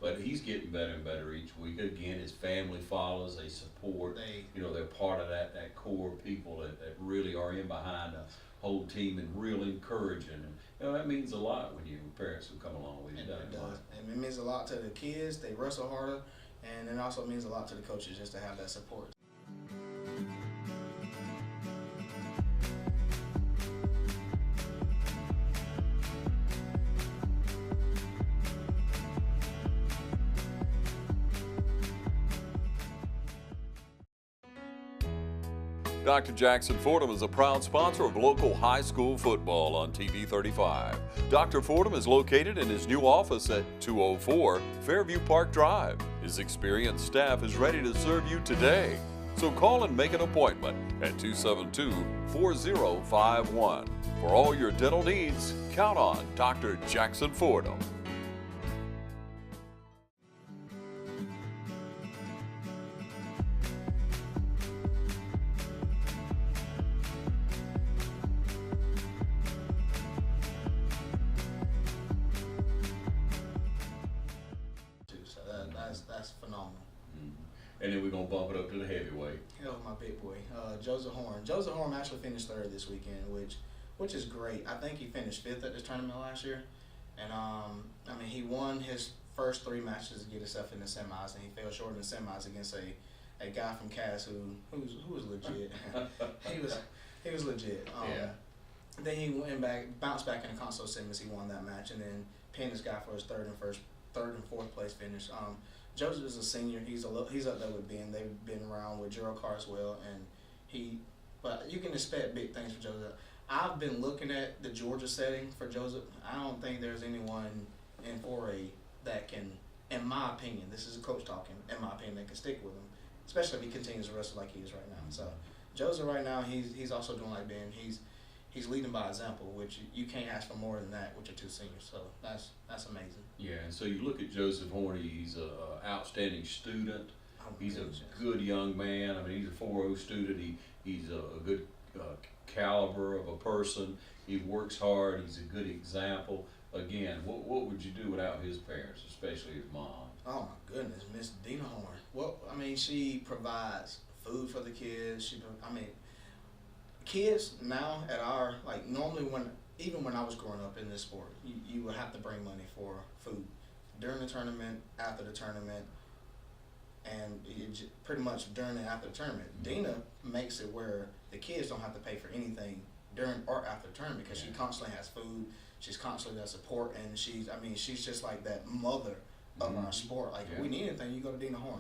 But he's getting better and better each week. Again, his family follows, they support, they're part of that core of people that really are in behind the whole team and real encouraging. And that means a lot when your parents will come along with you. It does. And it means a lot to the kids. They wrestle harder, and it also means a lot to the coaches just to have that support. Dr. Jackson Fordham is a proud sponsor of local high school football on TV 35. Dr. Fordham is located in his new office at 204 Fairview Park Drive. His experienced staff is ready to serve you today. So call and make an appointment at 272-4051. For all your dental needs, count on Dr. Jackson Fordham. That's phenomenal. And then we're going to bump it up to the heavyweight. My big boy, Joseph Horn. Joseph Horn actually finished third this weekend, which is great. I think he finished fifth at this tournament last year. And, he won his first 3 matches to get himself in the semis, and he fell short in the semis against a guy from Cass who was legit. he was legit. Then he bounced back in the console semis. He won that match, and then pinned this guy for his third and fourth place finish. Joseph is a senior. He's up there with Ben. They've been around with Gerald Carr as well, but you can expect big things for Joseph. I've been looking at the Georgia setting for Joseph. I don't think there's anyone in 4A that can, in my opinion, this is a coach talking, in my opinion, that can stick with him, especially if he continues to wrestle like he is right now. So Joseph right now, he's also doing like Ben. He's leading by example, which you can't ask for more than that with your 2 seniors. So that's amazing. Yeah, and so you look at Joseph Horn, he's an outstanding student. He's a good young man. He's a 4.0 student. He's a good caliber of a person. He works hard. He's a good example. Again, what would you do without his parents, especially his mom? Oh my goodness, Miss Dina Horn. Well, I mean, she provides food for the kids. Kids now at our, like, normally even when I was growing up in this sport, you would have to bring money for food during the tournament, after the tournament, and pretty much during and after the tournament. Dina makes it where the kids don't have to pay for anything during or after the tournament because she constantly has food. She's constantly got support, and she's just like that mother of our sport. Like, if we need anything, you go to Dina Horn.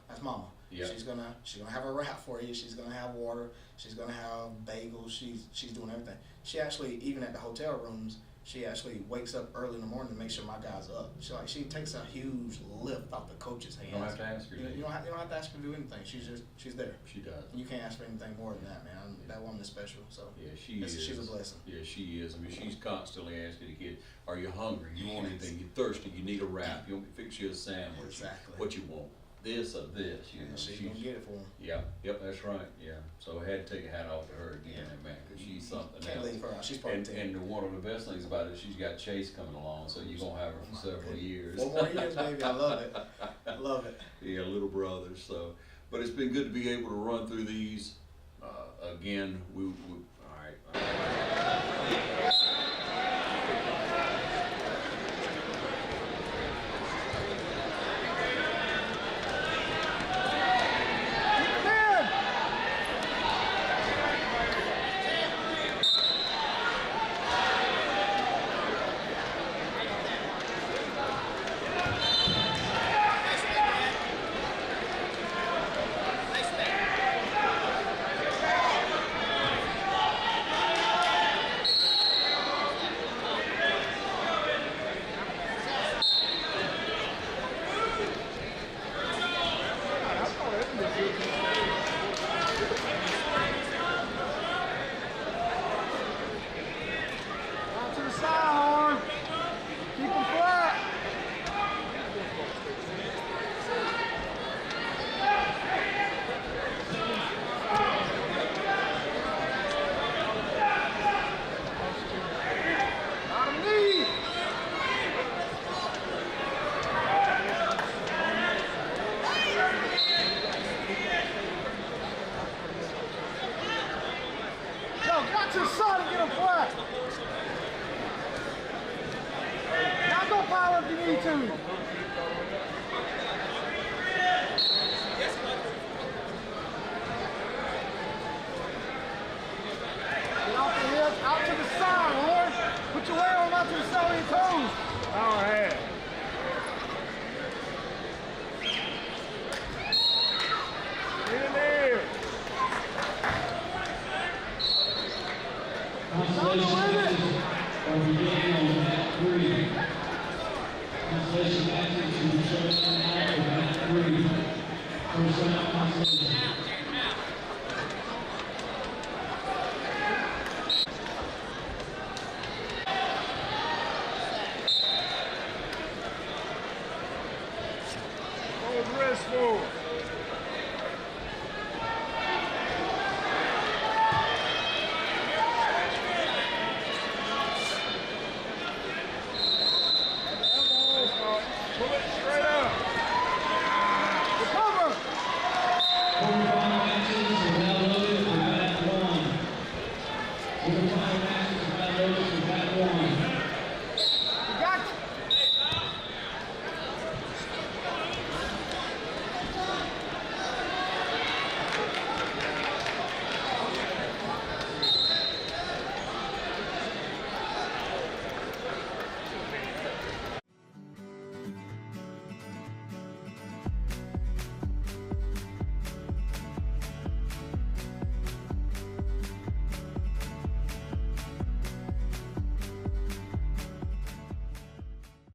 That's mama. Yeah. She's gonna have a wrap for you. She's gonna have water. She's gonna have bagels. She's doing everything. She actually, even at the hotel rooms, she actually wakes up early in the morning to make sure my guys are up. She takes a huge lift off the coach's hands. You don't have to ask her. You don't have to ask her to do anything. She's there. She does. You can't ask for anything more than that, man. That woman is special. So yeah, she's a blessing. Yeah, she is. I mean, she's constantly asking the kid, "Are you hungry? You want anything? You thirsty? You need a wrap? You want me to fix you a sandwich? Exactly. What you want? This or this?" You know, she's gonna get it for him. Yeah. Yep. That's right. Yeah. So I had to take a hat off to her again, man, because she's something Can't else. leave her out. She's part of the team. And one of the best things about it is she's got Chase coming along, so you're gonna have her for several years. 4 more years, baby. I love it. I love it. Yeah, little brother. So, but it's been good to be able to run through these. Again, all right.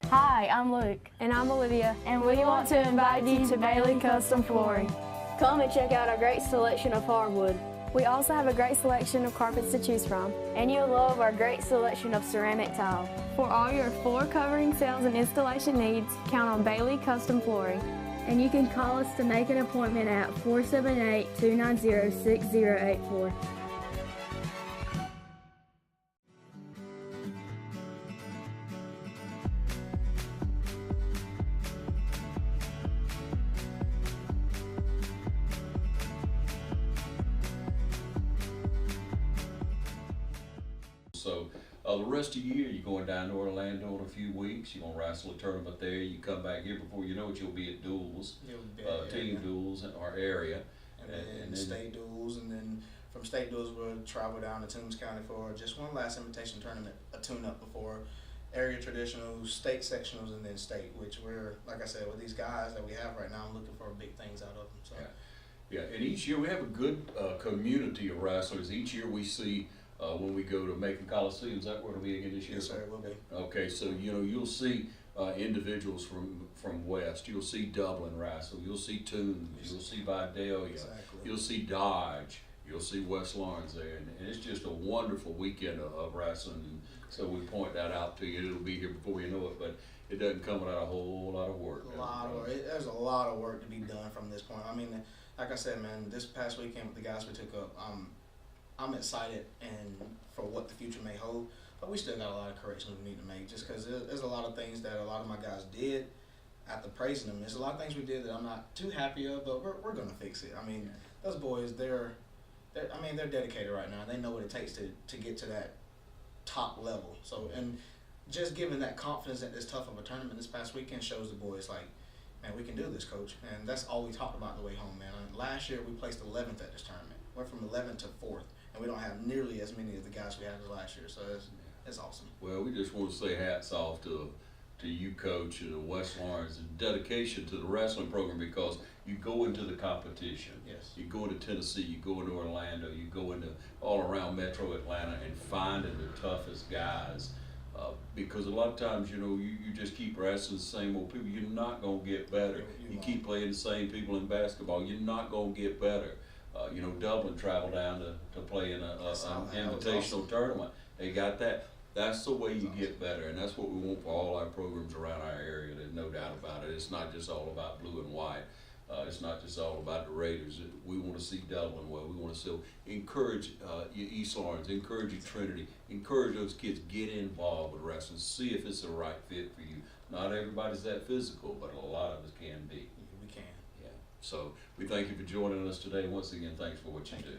Hi, I'm Luke. And I'm Olivia. And we want to invite you to Beasley Custom Flooring. Come and check out our great selection of hardwood. We also have a great selection of carpets to choose from. And you'll love our great selection of ceramic tile. For all your floor covering sales and installation needs, count on Beasley Custom Flooring. And you can call us to make an appointment at 478-290-6084. The rest of the year, you're going down to Orlando in a few weeks. You're going to wrestle a tournament there. You come back here before you know it, you'll be at duels, team duels in our area. And then state duels, and then from state duels we'll travel down to Toombs County for just one last invitation tournament, a tune-up before area traditionals, state sectionals, and then state, which we're, like I said, with these guys that we have right now, I'm looking for big things out of them. So. Yeah, and each year we have a good community of wrestlers. Each year we see when we go to Macon Coliseum, is that where it'll be again this year? Yes, sir, it will be. Okay, so you'll see individuals from West. You'll see Dublin wrestle. You'll see Toombs. You'll see Vidalia. Exactly. You'll see Dodge. You'll see West Lawrence there, and it's just a wonderful weekend of wrestling. And so we point that out to you. It'll be here before you know it, but it doesn't come without a whole lot of work. There's a lot of work to be done from this point. I mean, like I said, man, this past weekend with the guys we took up, I'm excited and for what the future may hold. But we still got a lot of corrections we need to make, just because there's a lot of things that a lot of my guys did. After praising them, there's a lot of things we did that I'm not too happy of, but we're gonna fix it. I mean, those boys, they're dedicated right now. They know what it takes to get to that top level. So, and just giving that confidence at this tough of a tournament this past weekend shows the boys like, man, we can do this, coach. And that's all we talked about on the way home, man. Last year we placed 11th at this tournament. Went from 11th to 4th, and we don't have nearly as many of the guys we had as last year. So it's awesome. Well, we just want to say hats off to you, Coach, and to West Lawrence, and dedication to the wrestling program, because you go into the competition. Yes. You go into Tennessee, you go into Orlando, you go into all around Metro Atlanta and finding the toughest guys. Because a lot of times, you just keep wrestling the same old people, you're not going to get better. You keep playing the same people in basketball, you're not going to get better. Dublin traveled down to play in an invitational tournament. They got that. That's the way you get better, and that's what we want for all our programs around our area. There's no doubt about it. It's not just all about blue and white. It's not just all about the Raiders. We want to see Dublin well. We want to still encourage your East Lawrence, encourage your Trinity, encourage those kids, get involved with wrestling, see if it's the right fit for you. Not everybody's that physical, but a lot of us can be. We can. Yeah. So we thank you for joining us today. Once again, thanks for what you do.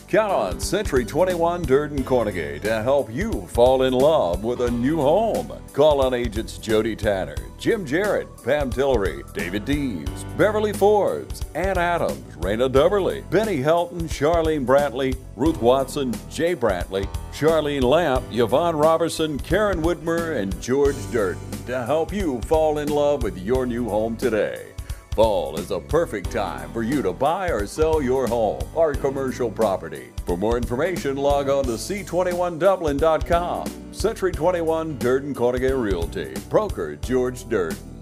Count on Century 21 Durden Cornegay to help you fall in love with a new home. Call on agents Jody Tanner, Jim Jarrett, Pam Tillery, David Deeves, Beverly Forbes, Ann Adams, Raina Duberly, Benny Helton, Charlene Brantley, Ruth Watson, Jay Brantley, Charlene Lamp, Yvonne Robertson, Karen Widmer, and George Durden to help you fall in love with your new home today. Fall is a perfect time for you to buy or sell your home or commercial property. For more information, log on to c21dublin.com. Century 21 Durden Cornegay Realty. Broker George Durden.